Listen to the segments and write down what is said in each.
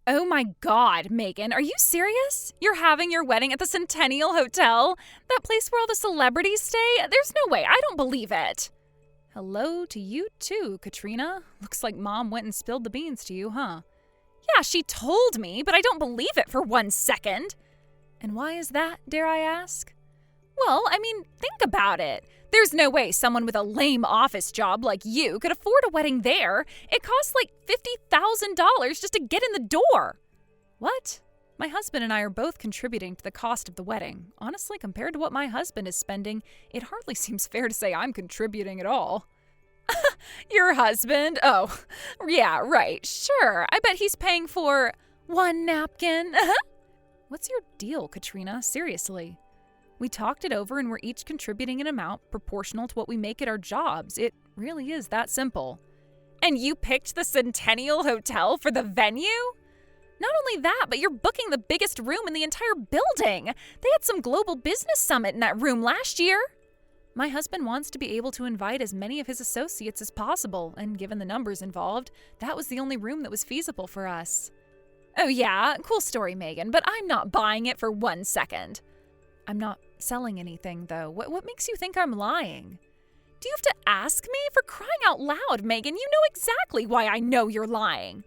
Oh my God, Megan, are you serious? You're having your wedding at the Centennial Hotel? That place where all the celebrities stay? There's no way, I don't believe it. Hello to you too, Katrina. Looks like Mom went and spilled the beans to you, huh? Yeah, she told me, but I don't believe it for 1 second. And why is that, dare I ask? Well, I mean, think about it. There's no way someone with a lame office job like you could afford a wedding there. It costs like $50,000 just to get in the door. What? My husband and I are both contributing to the cost of the wedding. Honestly, compared to what my husband is spending, it hardly seems fair to say I'm contributing at all. Your husband? Oh, yeah, right. Sure. I bet he's paying for one napkin. What's your deal, Katrina? Seriously. We talked it over and we're each contributing an amount proportional to what we make at our jobs. It really is that simple. And you picked the Centennial Hotel for the venue? Not only that, but you're booking the biggest room in the entire building. They had some global business summit in that room last year. My husband wants to be able to invite as many of his associates as possible, and given the numbers involved, that was the only room that was feasible for us. Oh yeah, cool story, Megan, but I'm not buying it for 1 second. I'm not selling anything, though. What makes you think I'm lying? Do you have to ask me? For crying out loud, Megan, you know exactly why I know you're lying.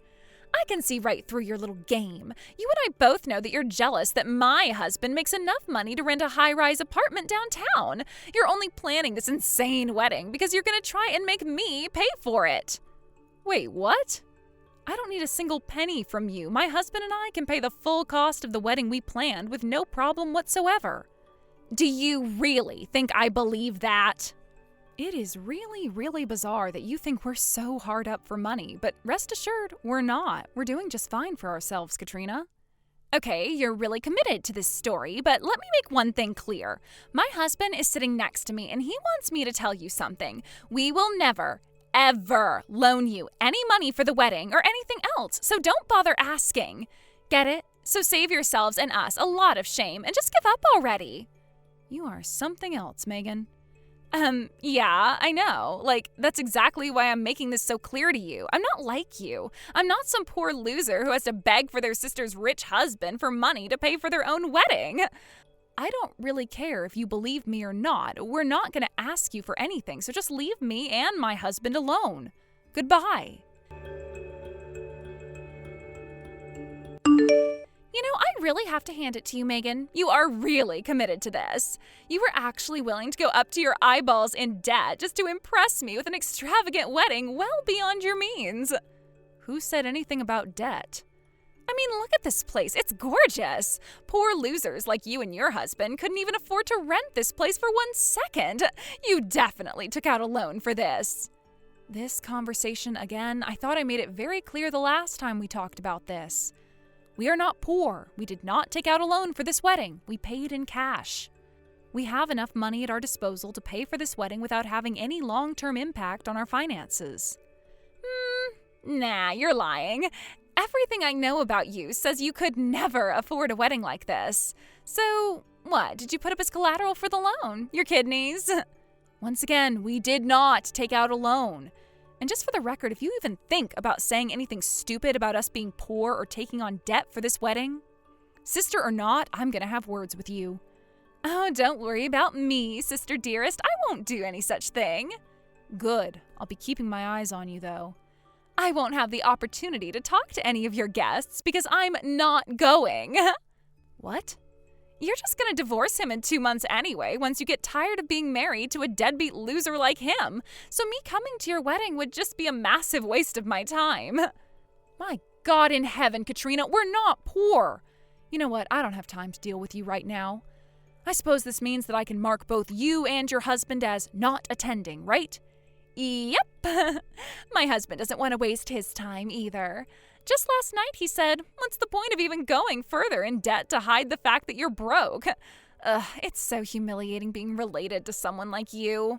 I can see right through your little game. You and I both know that you're jealous that my husband makes enough money to rent a high-rise apartment downtown. You're only planning this insane wedding because you're going to try and make me pay for it. Wait, what? I don't need a single penny from you. My husband and I can pay the full cost of the wedding we planned with no problem whatsoever. Do you really think I believe that? It is really, really bizarre that you think we're so hard up for money, but rest assured, we're not. We're doing just fine for ourselves, Katrina. Okay, you're really committed to this story, but let me make one thing clear. My husband is sitting next to me, and he wants me to tell you something. We will never, ever loan you any money for the wedding or anything else, so don't bother asking. Get it? So save yourselves and us a lot of shame and just give up already. You are something else, Megan. Yeah, I know. Like, that's exactly why I'm making this so clear to you. I'm not like you. I'm not some poor loser who has to beg for their sister's rich husband for money to pay for their own wedding. I don't really care if you believe me or not. We're not going to ask you for anything, so just leave me and my husband alone. Goodbye. You know, I really have to hand it to you, Megan. You are really committed to this. You were actually willing to go up to your eyeballs in debt just to impress me with an extravagant wedding well beyond your means. Who said anything about debt? I mean, look at this place. It's gorgeous. Poor losers like you and your husband couldn't even afford to rent this place for 1 second. You definitely took out a loan for this. This conversation again, I thought I made it very clear the last time we talked about this. We are not poor. We did not take out a loan for this wedding. We paid in cash. We have enough money at our disposal to pay for this wedding without having any long-term impact on our finances. Nah, you're lying. Everything I know about you says you could never afford a wedding like this. So, what, did you put up as collateral for the loan? Your kidneys? Once again, we did not take out a loan. And just for the record, if you even think about saying anything stupid about us being poor or taking on debt for this wedding, sister or not, I'm gonna have words with you. Oh, don't worry about me, sister dearest. I won't do any such thing. Good. I'll be keeping my eyes on you, though. I won't have the opportunity to talk to any of your guests because I'm not going. What? You're just gonna divorce him in 2 months anyway, once you get tired of being married to a deadbeat loser like him. So me coming to your wedding would just be a massive waste of my time. My God in heaven, Katrina, we're not poor. You know what? I don't have time to deal with you right now. I suppose this means that I can mark both you and your husband as not attending, right? Yep. My husband doesn't want to waste his time either. Just last night he said, what's the point of even going further in debt to hide the fact that you're broke? It's so humiliating being related to someone like you.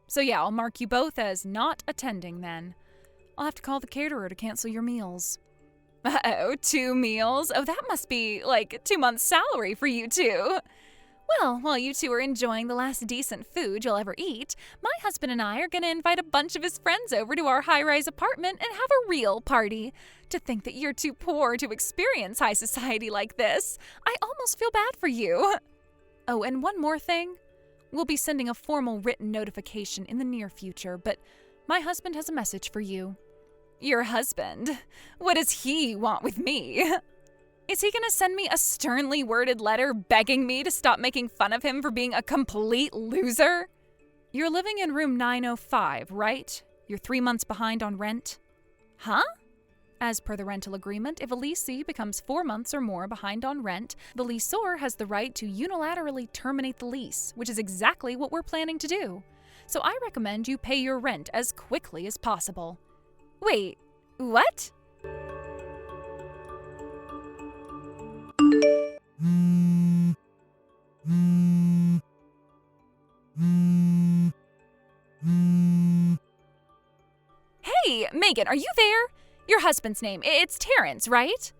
So yeah, I'll mark you both as not attending then. I'll have to call the caterer to cancel your meals. Uh-oh, 2 meals? Oh, that must be like 2 months' salary for you two. Well, while you two are enjoying the last decent food you'll ever eat, my husband and I are going to invite a bunch of his friends over to our high-rise apartment and have a real party. To think that you're too poor to experience high society like this, I almost feel bad for you. Oh, and one more thing. We'll be sending a formal written notification in the near future, but my husband has a message for you. Your husband? What does he want with me? Is he going to send me a sternly worded letter begging me to stop making fun of him for being a complete loser? You're living in room 905, right? You're 3 months behind on rent? Huh? As per the rental agreement, if a leasee becomes 4 months or more behind on rent, the lessor has the right to unilaterally terminate the lease, which is exactly what we're planning to do. So I recommend you pay your rent as quickly as possible. Wait, what? Hey, Megan, are you there? Your husband's name, it's Terrence, right?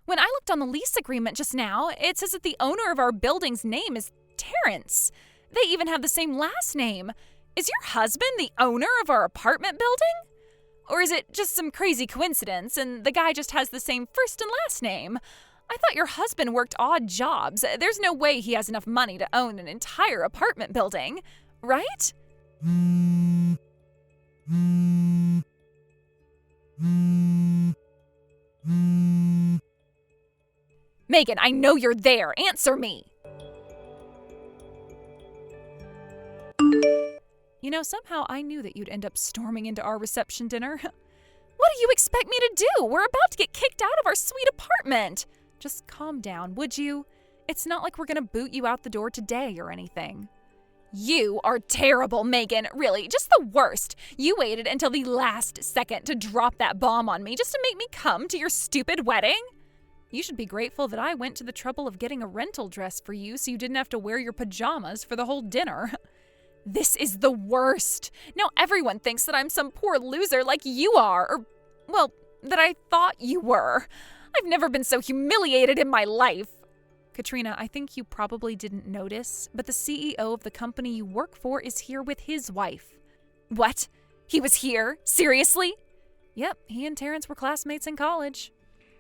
When I looked on the lease agreement just now, it says that the owner of our building's name is Terrence. They even have the same last name. Is your husband the owner of our apartment building? Or is it just some crazy coincidence and the guy just has the same first and last name? I thought your husband worked odd jobs. There's no way he has enough money to own an entire apartment building, right? Megan, I know you're there. Answer me. You know, somehow I knew that you'd end up storming into our reception dinner. What do you expect me to do? We're about to get kicked out of our sweet apartment. Just calm down, would you? It's not like we're gonna boot you out the door today or anything. You are terrible, Megan. Really, just the worst. You waited until the last second to drop that bomb on me just to make me come to your stupid wedding. You should be grateful that I went to the trouble of getting a rental dress for you so you didn't have to wear your pajamas for the whole dinner. This is the worst. Now everyone thinks that I'm some poor loser like you are, or, well, that I thought you were. I've never been so humiliated in my life. Katrina, I think you probably didn't notice, but the CEO of the company you work for is here with his wife. What? He was here? Seriously? Yep, he and Terrence were classmates in college.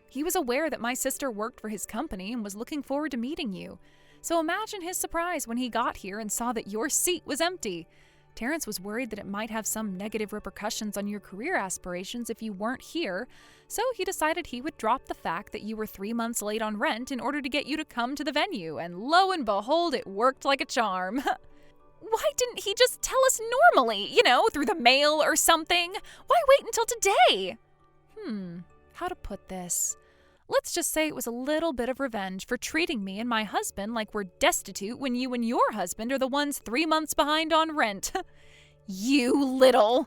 He was aware that my sister worked for his company and was looking forward to meeting you. So imagine his surprise when he got here and saw that your seat was empty. Terrence was worried that it might have some negative repercussions on your career aspirations if you weren't here, so he decided he would drop the fact that you were 3 months late on rent in order to get you to come to the venue, and lo and behold, it worked like a charm. Why didn't he just tell us normally, through the mail or something? Why wait until today? How to put this? Let's just say it was a little bit of revenge for treating me and my husband like we're destitute when you and your husband are the ones 3 months behind on rent. You little...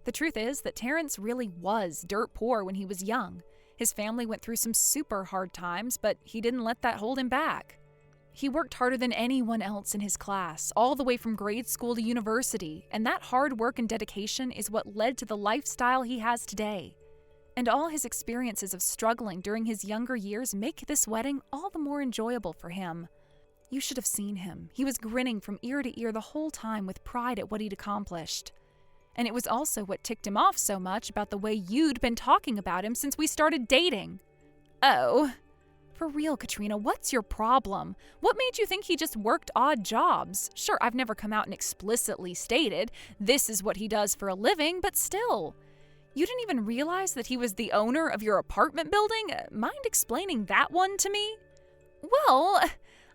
The truth is that Terrence really was dirt poor when he was young. His family went through some super hard times, but he didn't let that hold him back. He worked harder than anyone else in his class, all the way from grade school to university, and that hard work and dedication is what led to the lifestyle he has today. And all his experiences of struggling during his younger years make this wedding all the more enjoyable for him. You should have seen him. He was grinning from ear to ear the whole time with pride at what he'd accomplished. And it was also what ticked him off so much about the way you'd been talking about him since we started dating. Oh. For real, Katrina, what's your problem? What made you think he just worked odd jobs? Sure, I've never come out and explicitly stated this is what he does for a living, but still. You didn't even realize that he was the owner of your apartment building? Mind explaining that one to me? Well,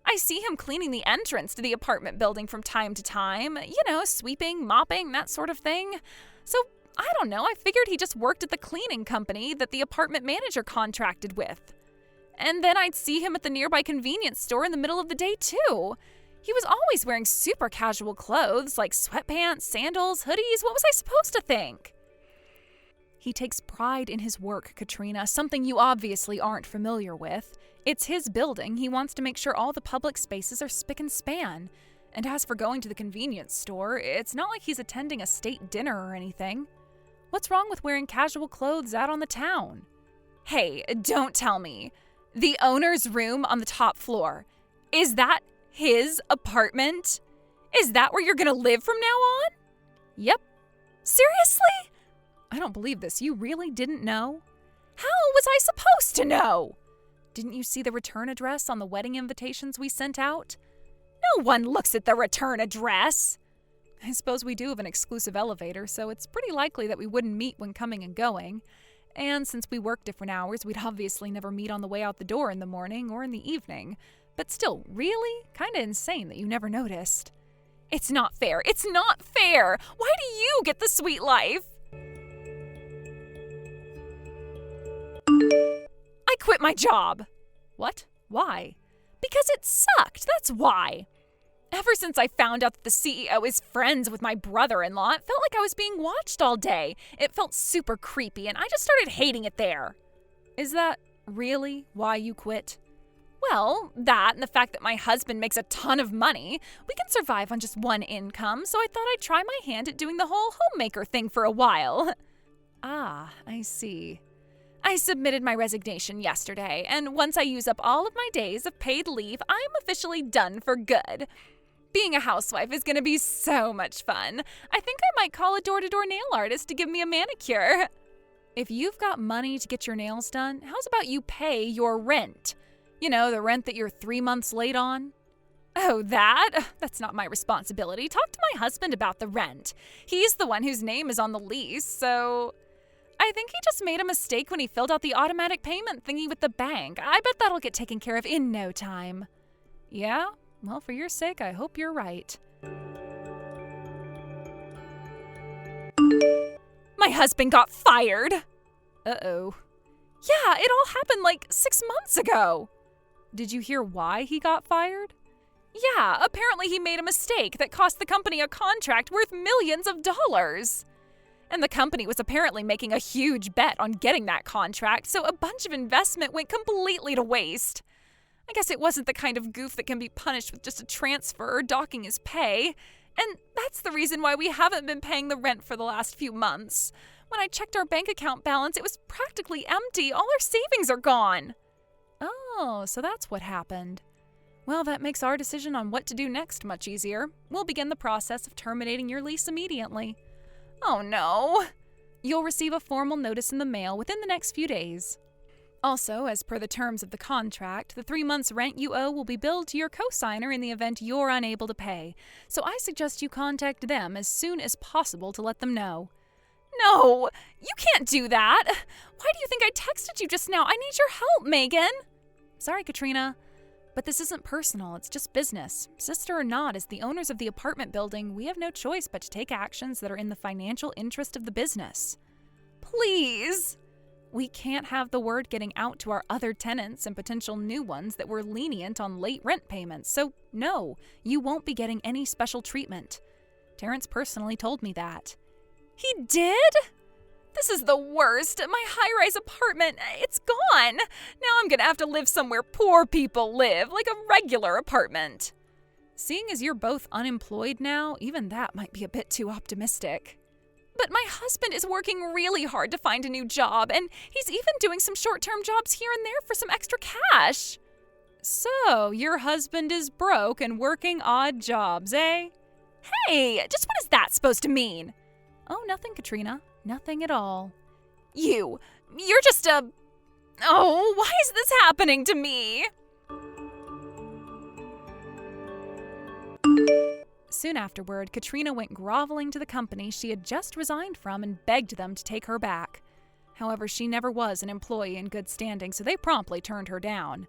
I see him cleaning the entrance to the apartment building from time to time. Sweeping, mopping, that sort of thing. So, I don't know, I figured he just worked at the cleaning company that the apartment manager contracted with. And then I'd see him at the nearby convenience store in the middle of the day, too. He was always wearing super casual clothes, like sweatpants, sandals, hoodies. What was I supposed to think? He takes pride in his work, Katrina, something you obviously aren't familiar with. It's his building. He wants to make sure all the public spaces are spick and span. And as for going to the convenience store, it's not like he's attending a state dinner or anything. What's wrong with wearing casual clothes out on the town? Hey, don't tell me. The owner's room on the top floor. Is that His apartment? Is that where you're gonna live from now on? Yep. Seriously? I don't believe this. You really didn't know? How was I supposed to know? Didn't you see the return address on the wedding invitations we sent out? No one looks at the return address. I suppose we do have an exclusive elevator, so it's pretty likely that we wouldn't meet when coming and going. And since we work different hours, we'd obviously never meet on the way out the door in the morning or in the evening. But still, really? Kinda insane that you never noticed. It's not fair. It's not fair! Why do you get the sweet life? I quit my job. What? Why? Because it sucked, that's why. Ever since I found out that the CEO is friends with my brother-in-law, it felt like I was being watched all day. It felt super creepy, and I just started hating it there. Is that really why you quit? Well, that and the fact that my husband makes a ton of money. We can survive on just one income, so I thought I'd try my hand at doing the whole homemaker thing for a while. Ah, I see. I submitted my resignation yesterday, and once I use up all of my days of paid leave, I'm officially done for good. Being a housewife is going to be so much fun. I think I might call a door-to-door nail artist to give me a manicure. If you've got money to get your nails done, how's about you pay your rent? You know, the rent that you're 3 months late on? Oh, that? That's not my responsibility. Talk to my husband about the rent. He's the one whose name is on the lease, so... I think he just made a mistake when he filled out the automatic payment thingy with the bank. I bet that'll get taken care of in no time. Yeah? Well, for your sake, I hope you're right. My husband got fired! Uh-oh. Yeah, it all happened like 6 months ago. Did you hear why he got fired? Yeah, apparently he made a mistake that cost the company a contract worth millions of dollars. And the company was apparently making a huge bet on getting that contract, so a bunch of investment went completely to waste. I guess it wasn't the kind of goof that can be punished with just a transfer or docking his pay. And that's the reason why we haven't been paying the rent for the last few months. When I checked our bank account balance, it was practically empty. All our savings are gone. Oh, so that's what happened. Well, that makes our decision on what to do next much easier. We'll begin the process of terminating your lease immediately. Oh no! You'll receive a formal notice in the mail within the next few days. Also, as per the terms of the contract, the 3 months' rent you owe will be billed to your co-signer in the event you're unable to pay. So I suggest you contact them as soon as possible to let them know. No! You can't do that! Why do you think I texted you just now? I need your help, Megan! Sorry, Katrina. But this isn't personal, it's just business. Sister or not, as the owners of the apartment building, we have no choice but to take actions that are in the financial interest of the business. Please! We can't have the word getting out to our other tenants and potential new ones that we're lenient on late rent payments, so no, you won't be getting any special treatment. Terrence personally told me that. He did? This is the worst. My high-rise apartment, it's gone. Now I'm gonna have to live somewhere poor people live, like a regular apartment. Seeing as you're both unemployed now, even that might be a bit too optimistic. But my husband is working really hard to find a new job, and he's even doing some short-term jobs here and there for some extra cash. So, your husband is broke and working odd jobs, eh? Hey, just what is that supposed to mean? Oh, nothing, Katrina. Nothing at all. You're just a... Oh, why is this happening to me? Soon afterward, Katrina went groveling to the company she had just resigned from and begged them to take her back. However, she never was an employee in good standing, so they promptly turned her down.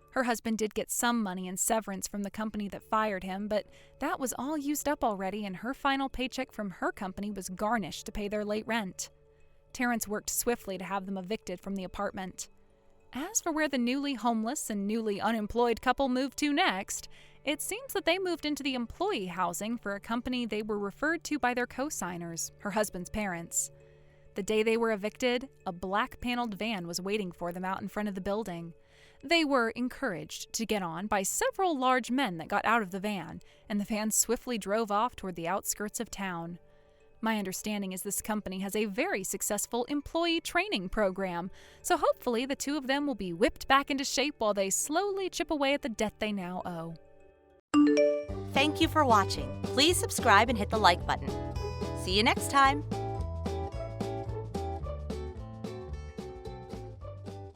Her husband did get some money in severance from the company that fired him, but that was all used up already, and her final paycheck from her company was garnished to pay their late rent. Terrence worked swiftly to have them evicted from the apartment. As for where the newly homeless and newly unemployed couple moved to next, it seems that they moved into the employee housing for a company they were referred to by their co-signers, her husband's parents. The day they were evicted, a black-paneled van was waiting for them out in front of the building. They were encouraged to get on by several large men that got out of the van, and the van swiftly drove off toward the outskirts of town. My understanding is this company has a very successful employee training program, so hopefully the two of them will be whipped back into shape while they slowly chip away at the debt they now owe. Thank you for watching. Please subscribe and hit the like button. See you next time.